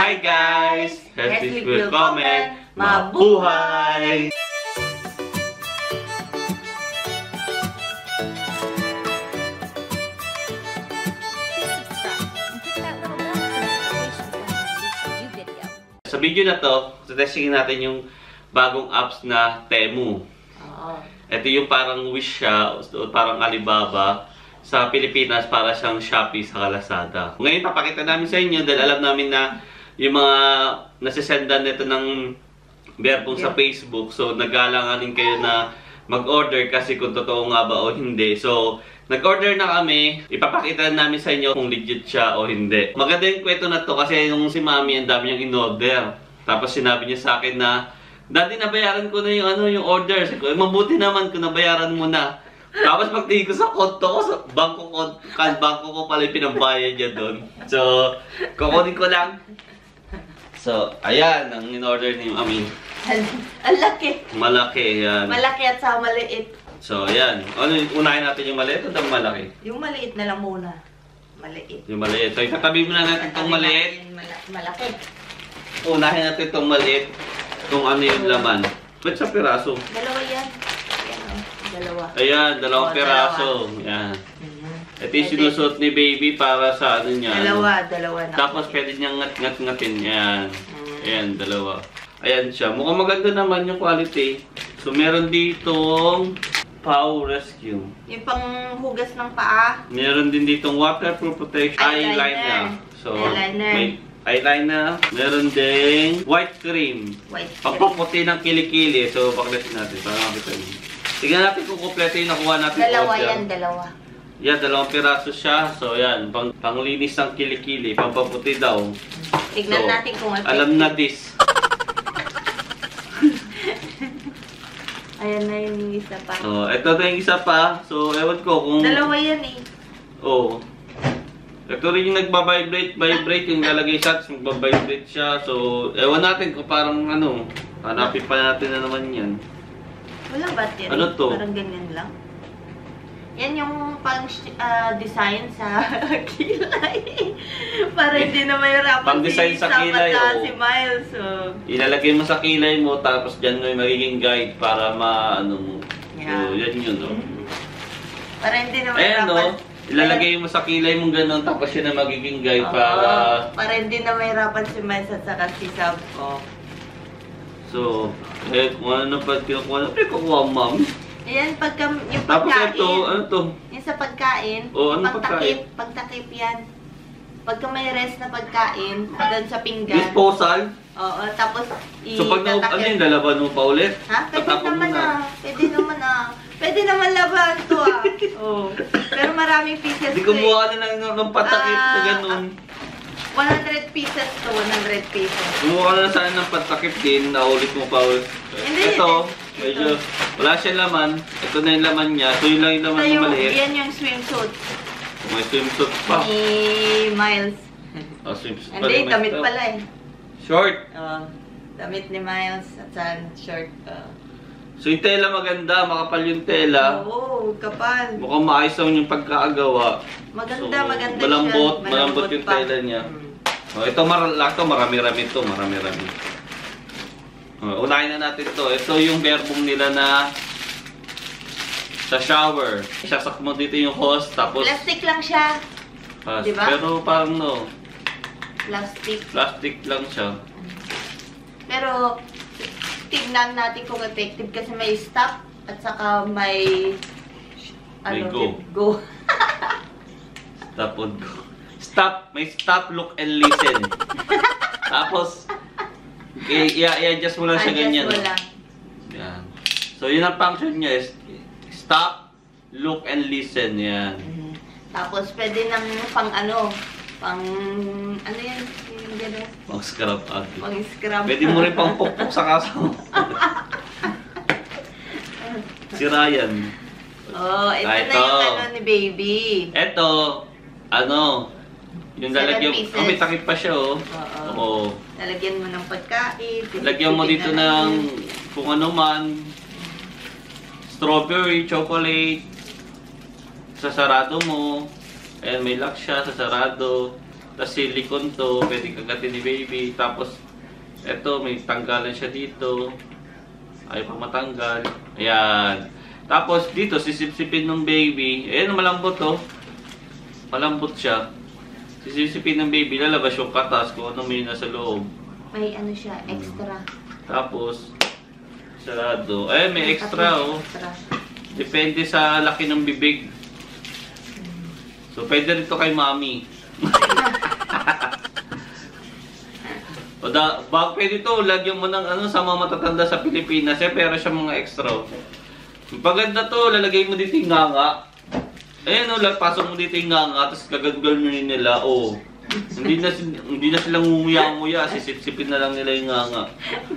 Hi guys! Herzlich willkommen! Mabuhay! Sa video na to, testingin natin yung bagong apps na Temu. Ito yung parang Wish siya, parang Alibaba. Sa Pilipinas, para siyang Shopee sa Lazada. Ngayon, papakita namin sa inyo dahil alam namin na yung mga nasisendan nito ng verbong sa Facebook. So, nag-aalanganin kayo na mag-order kasi kung totoo nga ba o hindi. So, nag-order na kami. Ipapakita namin sa inyo kung legit siya o hindi. Maganda yung kwento na to kasi yung si Mami, ang dami niyang in-order. Tapos sinabi niya sa akin na, Daddy, nabayaran ko na yung order. Sabi ko, mabuti naman kung nabayaran mo na. Tapos pagtingin ko sa konto ko, sa bangko ko pala yung pinambayad niya doon. So, kukunin ko lang. So, ayan, ang in-order ni Mami. Ang laki. Malaki, yan. Malaki at sa maliit. So, ayan. Ano, unahin natin yung maliit o yung malaki? Yung maliit na lang muna. Maliit. Yung maliit. So, itatabi muna natin itong maliit. Malaki. Unahin natin itong maliit. Kung ano yung laman. Ba't sa piraso? Dalawa yan. Dalawa. Ayan, dalawang piraso. Ayan. Ito yung sinusuot ni baby para sa ano niya. Dalawa na. Tapos pwede niyang ngat-ngatin. Ayan. Ayan, dalawa. Ayan siya. Mukhang maganda naman yung quality. So, meron ditong Power Rescue. Yung panghugas ng paa. Meron din ditong waterproof protection eyeliner. So, may eyeliner. Meron ding white cream. Pampaputi ng kilikili. So, paklasin natin para makita niyo. Tignan natin kung kompleto yung nakuha natin. Dalawa yan, dalawa. Yan, dalawang piraso siya. So, yan. Panglinis ng kilikili. Pampaputi daw. Tignan natin kung effective. Alam na this. Ayan na yung isa pa. Oh, ito na yung isa pa. So, ewan ko kung... Dalawa yan eh. Oo. Ito rin yung nagbabibrate. Yung lalagay siya, magbabibrate siya. So, ewan natin kung parang ano. Hanapin pa natin na naman yan. Wala battery. Ano to? Parang ganyan lang. Yan yung pang-design sa kilay. Para hindi na mahirapan pang-design sa kilay, si Miles. So. Ilalagay mo sa kilay mo, tapos dyan may magiging guide para ma-ano mo. Yeah. So, yan yun, no? Para hindi na mahirapan. mahirapan. Ilalagay mo sa kilay mo gano'n, tapos yun na magiging guide para hindi na mahirapan si Miles at saka si Sab. So, kung ano pa kinukuha na, kukuha Ma'am. Ayan, yung tapos pagkain. ito, ano to? Yung sa pagkain. Ano pagkain? Pagtakip yan. Pagka may rest na pagkain, doon sa pinggan. Disposal? Oo, tapos so pag ano yung lalaban mo pa ulit? Ha? Pwede naman Pwede naman laban to Oh. Pero maraming pieces. Hindi kumuha na ng patakip na ganun. 100 pieces to 100 pesos. Kumuha na sana ng patakip din, naulit mo pa ulit. Ito, medyo wala siya laman. Ito na yung laman niya. So yun lang yung laman ng maliit. Yan yung swimsuit. May swimsuit pa. Ni Miles. Swimsuit pa. Hindi, damit pala eh. Short. Damit ni Miles at saan short. So yung tela maganda, makapal yung tela. Oo, kapal. Mukhang maayos yung pagkaagawa. Maganda siya. Malambot yung tela niya. Ito marami-rami ito, marami-rami. Unahin na natin ito. Ito yung verbong nila na sa shower. Isasak mo dito yung hose, tapos... Plastic lang siya. Diba? Pero parang no. Plastic lang siya. Pero, tignan natin kung effective kasi may stop at saka may... Go. Stop and go. May stop, look, and listen. Tapos, i-adjust mo lang siya ganyan. Yan. So, yun ang function niya is stop, look, and listen. Yan. Tapos, pwede nang pang yan? Yung gano'n? Pang-scrub. Pang-scrub. Pwede mo rin pang-pukpuk sa kaso mo. Si Ryan. Ito na yung ni baby. Ito, yung lalagyan, may takip pa siya, Oo. Lalagyan mo ng pagkain. Lagyan mo dito ng kung ano man. Strawberry, chocolate. Sasarado mo. Ayan, may lock siya, sasarado. Tapos silicone to, pwede kagatin ni baby. Tapos, eto, may tanggalan siya dito. Ayaw pa matanggal. Ayan. Tapos, dito, sisipsipin ng baby. Ayan, malambot to. Malambot siya. Sisipsipin ng baby, lalabas yung katas kung ano may nasa loob. May ano siya, extra. Tapos, sarado. Ayan, may extra, oh. Extra. Depende sa laki ng bibig. So, pwede rin to kay mami. Pwede to, lagyan mo ng ano, sa mga matatanda sa Pilipinas. Pero siya mga extra. Paganda to, lalagay mo dito yung nganga. Ayan o, pasok mo dito yung nganga, tapos gagagal mo nila. Oh. Hindi na silang nguya-nguya, sisip-sipin na lang nila yung nganga.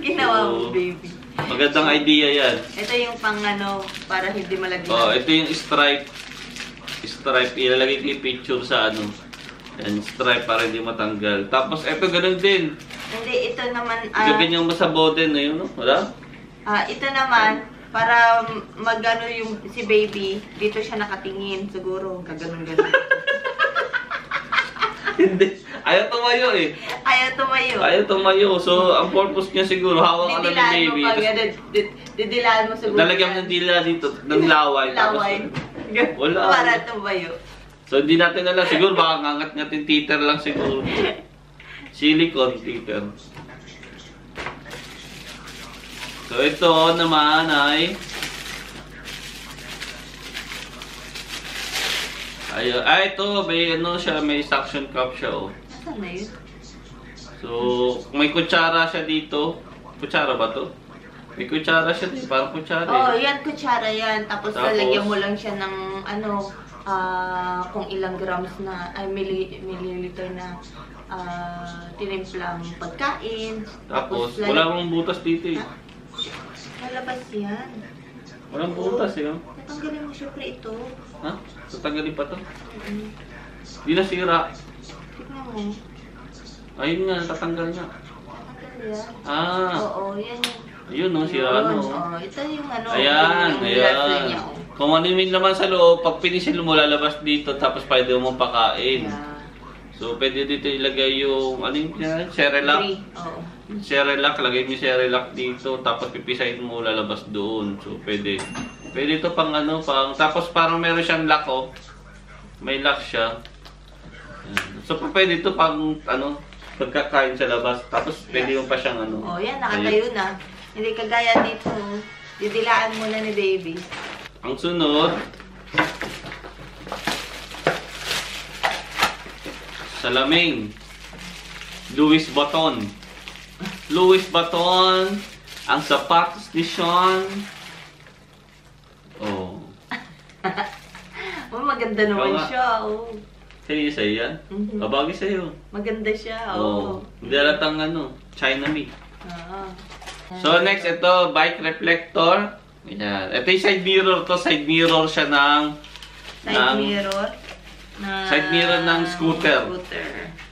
Ginawa mo, baby. Magandang idea yan. Ito yung pang ano, para hindi malagyan. Oh, ito yung stripe. Stripe, ilalagay ko yung picture sa ano. And stripe para hindi matanggal. Tapos ito ganun din. Hindi, ito naman... Ganyan mo sa body na yun, no? Wala? Ito naman, para magano yung si baby, dito siya nakatingin. Siguro, kaganon-ganon. Hindi. Ayaw tumayo eh. Ayaw tumayo. Ayaw tumayo. So, ang purpose niya siguro, hawak ka na ng baby. Didilaan mo siguro. Lalagyan mo ng dila dito, ng laway. Laway. Wala. Para tumayo. So, hindi natin alam. Siguro, baka ngangat-ngatin titer lang siguro. Silicone titer. So, ito naman ay... ito, may ano siya, may suction cup siya, oh. Saan na yun? So, may kutsara siya dito. Kutsara ba to? May kutsara siya dito, parang kutsara. Oh, yan, kutsara yan. Tapos lalagyan mo lang siya ng, ano, kung ilang grams na, ay, milliliter na tinimplang pagkain. Tapos wala mong butas dito eh. Lalabas yan. Walang butas eh. Tatanggalin mo syempre ito. Ha? Tatanggalin pa to? Hindi nasira. Tignan mo. Ayun nga, tatanggal nga. Tatanggal yan. Oo, yan yung... Ayun no, sira no. Ito yung ano. Ayan, ayan. Kung ano yung naman sa loob, pag pinisil mo, lalabas dito, tapos pwede mo pakain. Yeah. So, pwede dito ilagay yung, ano yung Cerelac. Oo. Cerelac, lagay mo yung Cerelac dito, tapos pipisahin mo, lalabas doon. So, pwede. Pwede ito pang ano, tapos parang meron siyang lock, oh. May lock siya. So, pwede ito pang, ano, pagkakain sa labas. Tapos, pwede mo pa siyang, ano. Oh, yan, nakatayo na. Hindi kagaya dito, didilaan muna ni baby. Ang sunod, salamin. Louis Vuitton. Louis Vuitton. Ang sapatos ni Sean. Oh. Oh, maganda naman siya. Oh. Sa'yo sa'yo yan? Bagay sa'yo. Maganda siya. Oh. Hindi alatang ano, China me. Ah. So next, ito, bike reflector. Ayan. Ito yung side mirror to. Side mirror siya ng... Side mirror ng scooter.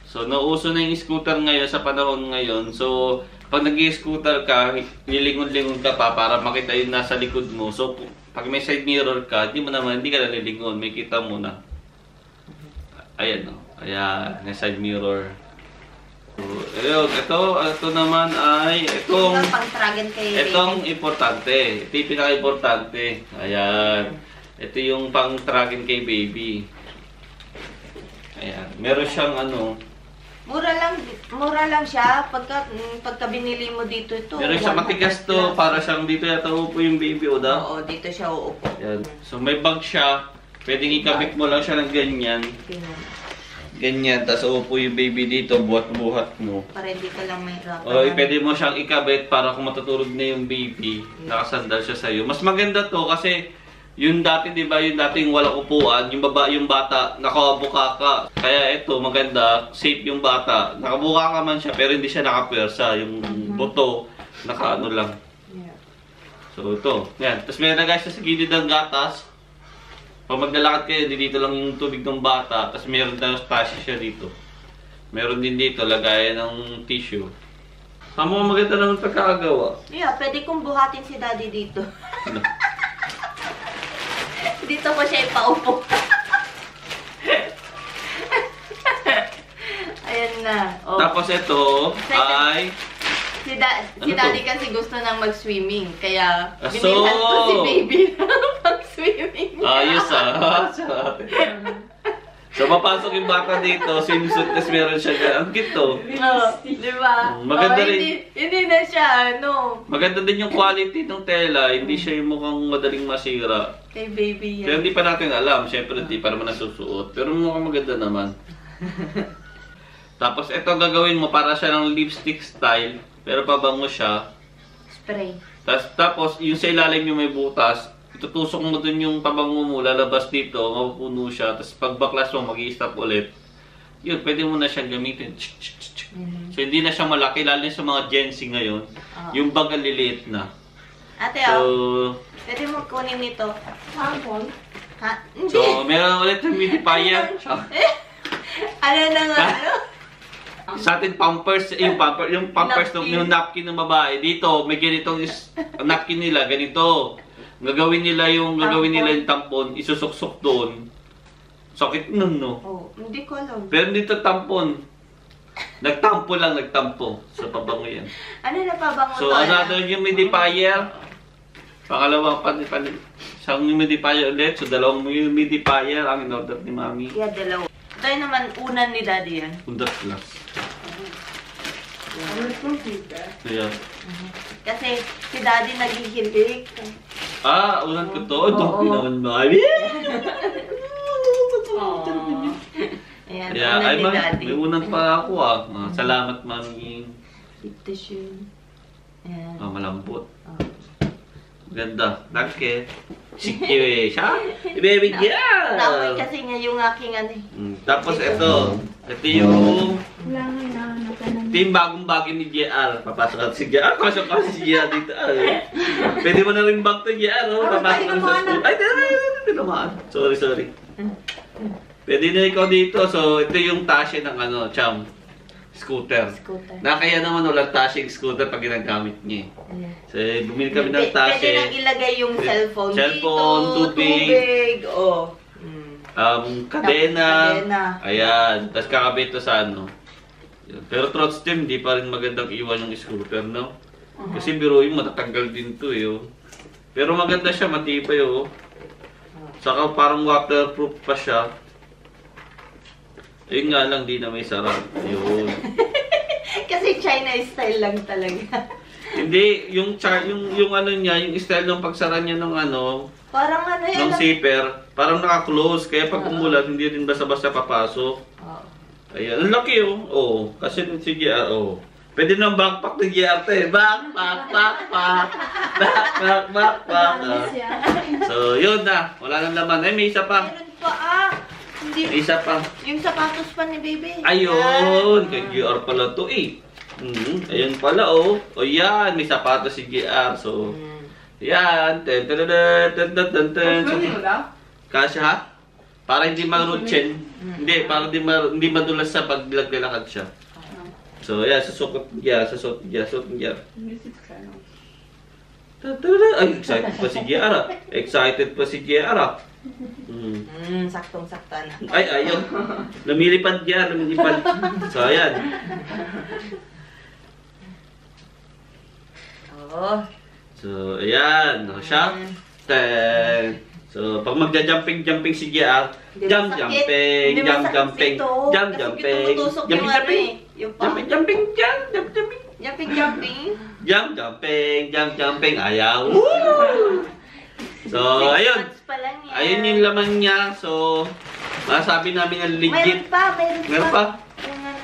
So, nauso na yung scooter ngayon sa panahon ngayon. So, pag nag-i-scooter ka, lilingon-lingon ka pa para makita yung nasa likod mo. So, pag may side mirror ka, hindi ka nalilingon. May kita mo na. Ayan, no? Ayan, may side mirror. So, ayun, ito naman ay itong importante. Ito yung pinaka-importante. Ayan. Ito yung pang-tracking kay baby. Ayan. Meron siyang ano. Mura lang siya. Pagka binili mo dito ito. Meron siyang matigas to. Para siyang dito yata uupo yung baby, o da? Oo, dito siya uupo. Ayan. So, may bag siya. Pwedeng ikabit mo lang siya ng ganyan. Ganyan, tapos uupo yung baby dito, buhat-buhat mo. Para hindi ka lang may rapat. O, pwede mo siyang ikabit para kung matutulog na yung baby, nakasandal siya sa'yo. Mas maganda to kasi yung dati, di ba, yung dating walang upuan, yung bata, nakabuka ka. Kaya ito, maganda, safe yung bata. Nakabuka ka man siya, pero hindi siya nakapwersa. Yung buto, nakaano lang. So, ito. Yan. Tapos may nagay siya sa gilid ng gatas. Pag maglalakad kayo, dito lang yung tubig ng bata, tapos meron na spasy siya dito. Meron din dito, lagayan ng tissue. Maganda naman pagkakagawa. Yeah, pwede kong buhatin si daddy dito. Dito ko siya ipaupo. Ayan na. Oh. Tapos ito ay... Si Ano Daddy to? kasi gusto nang mag-swimming. Kaya So, binilhan ko si Baby ng pag-swimming. ayos So, mapasok yung bata dito, swimsuit, tapos meron siya. Ang cute to. Di ba? Maganda rin. Hindi na siya, ano. Maganda din yung quality ng tela. Hindi siya yung mukhang madaling masira. Kay Baby yan. Pero hindi pa natin alam. Siyempre, hindi pa naman nasusuot. Pero mukhang maganda naman. Tapos, ito gagawin mo para siya ng lipstick style. Pero pabango siya. Spray. Tapos, yung sa ilalim yung may butas, itutusok mo dun yung pabango mo, lalabas dito, mapupuno siya. Tapos, pag baklas mo, mag-i-stop ulit. Yun, pwede mo na siyang gamitin. So, hindi na siya malaki, lalo sa mga Gen Z ngayon. Yung bag ang liliit na. Ate, pwede mo kunin nito. Tampon? Ha? Hindi. So, meron ulit yung humidifier. Ano na nga, ano? Sa atin, pampers, yung pampers, yung napkin ng babae. Dito, may ganitong napkin nila, ganito. Gagawin nila yung tampon, isusuksok doon. Sakit nun, no? Oh, hindi ko alam. Pero dito tampon. Nagtampo lang, nagtampo. So, pabango yan. Ano na pabango So, to? another humidifier. Pangalawa, isang humidifier ulit. So, dalawang humidifier ang in-order ni Mami. Yeah, dalawa. Ito yung naman unan ni Daddy yan. Undas plus. Ano itong filter? Ayan. Kasi si Daddy naghihilik. Unan ko to. Ito, Oo. naman Mami. Ayan, Kaya, unan ay, ni Daddy. may unan pa ako Salamat, Mami. Ito siya. Ayan. Malambot. Oh. Ganda. Danke. Sige, siya. Baby girl. Namoy kasi nga yung aking ano eh. Tapos ito. Ito yung Wala nga hinahanap ito yung bagong-bagay ni JR. Papasok natin si JR. Pasok si JR dito. Pwede mo na rin bag to JR. Papasok na sa school. Ay, hindi naman. Sorry. Pwede na ikaw dito. So, ito yung tasya ng Cham. Scooter. Nakaya naman walang tasya yung scooter pag ginagamit niya. So, bumili kami ng tasya. Pwede nang ilagay yung cellphone Cellphone, dito. tubig. Oh. Kadena. Kadena. Ayan. Tapos kakabit to sa Yun. Pero trots din, hindi pa rin magandang iwan yung scooter, no? Kasi biruin, matatanggal din to, Pero maganda siya, matibay, Saka parang waterproof pa siya. Ayun nga lang, di na may sarap. Yun. Kasi China style lang talaga. Hindi, yung ano niya, yung style ng pagsara niya ng Parang ano yan. ng zipper, parang naka-close. Kaya pag umulan, hindi rin basta-basta papasok. Ayan, ang laki kasi si GR, Pwede nang backpack ng GR Backpack. So, yun na. Wala nang laman. Ay, may isa pa. Meron pa Hindi. May isa pa. Yung sapatos pa ni Baby. Ayun, kay GR pala to Ayun pala yan, may sapatos si GR. So, yan. Pwede mo daw? Kasi para hindi marutsin. Hindi, para hindi madulas sa paglalakad siya. So, yan, susukot niya. Ay, excited pa si GR Saktong-sakta na. Ay, ayaw. Lumilipad yan, So, ayan. So, ayan. Siya. So, pag magja-jumping si GR, jumping. Ayaw. So, ayun. Ayun yung laman niya. So, masasabi namin na legit. Meron pa?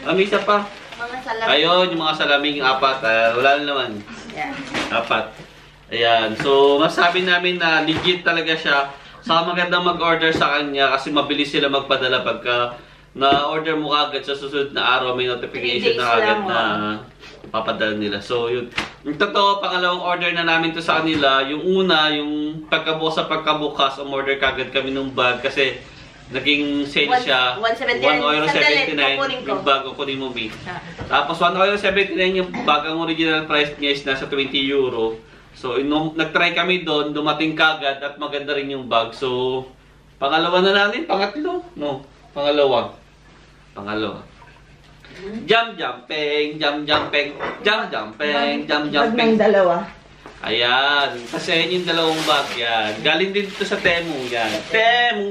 May isa pa. Mga salamin. Ayun, yung mga salaming 4. Wala na naman. Yeah. 4. Ayan. So, masasabi namin na legit talaga siya. Saka magandang mag-order sa kanya kasi mabilis sila magpadala pagka na-order mo agad sa susunod na araw, may notification na agad na papadala nila. So, yun. Yung totoo, pangalawang order na namin to sa kanila. Yung una, yung pagkabukas, umorder kagad kami ng bag kasi naging sale siya. 1.79 yung bag ko kunin mo, B. Tapos 1.79 yung bag, ang original price niya is nasa 20 euro. So, nag-try kami doon, dumating kagad at maganda rin yung bag. So, pangalawa na natin, pangatlo. No, pangalawa. Jump jumping, jump jumping, jump jumping, jump jumping. dalawa. Ayan. Kasi yun yung dalawang bag. Yan. Galing din dito sa Temu. Yan.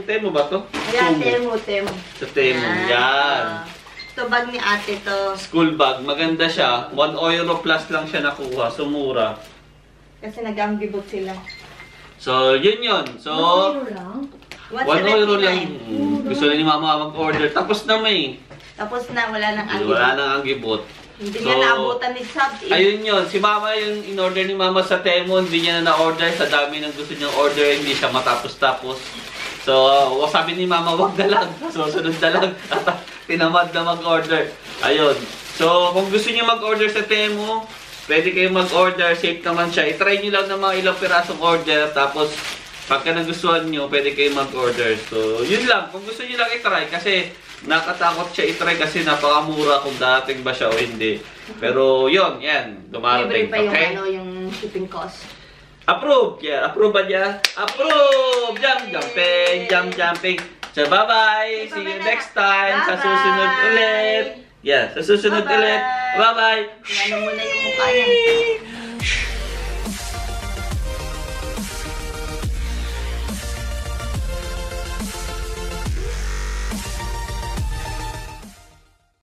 Temu ba to? Ayan, Temu. Temu. Sa Temu. Yan. Ito bag ni ate to. School bag. Maganda siya. 1 euro plus lang siya nakuha. Sumura. Kasi nag-ambibot sila. So, yun yun. So, 1 euro lang? 1 euro lang. Gusto na ni mama mag-order. Tapos na may. Tapos na, wala nang ambibot. Wala nang angibot. Hindi niya naabutan ni Sab. Ayun yun. Si mama yung in-order ni mama sa Temu. Hindi niya na na-order. Sa dami ng gusto niyang order. Hindi siya matapos-tapos. So, sabi ni mama, wag na lang. Susunod na lang. At tinamad na mag-order. Ayun. So, kung gusto niyo mag-order sa Temu, pwede kayo mag-order. Safe naman siya. I-try niyo lang ng mga ilang pirasong order. Tapos, pagka nagustuhan niyo, pwede kayo mag-order. So, yun lang. Kung gusto niyo lang i-try. Kasi, nakatakot siya i-try kasi napakamura kung dating ba siya o hindi. Pero, yun. Yan. Dumarating. Libre pa yung, Okay? yung shipping cost. Approve! Yeah, approve ba niya? Approve! Jump jumping! Jump jumping! So, bye-bye! See you next time! Sa susunod ulit! Yeah, sa susunod ulit! Bye-bye! Ano muna yung mukha niya.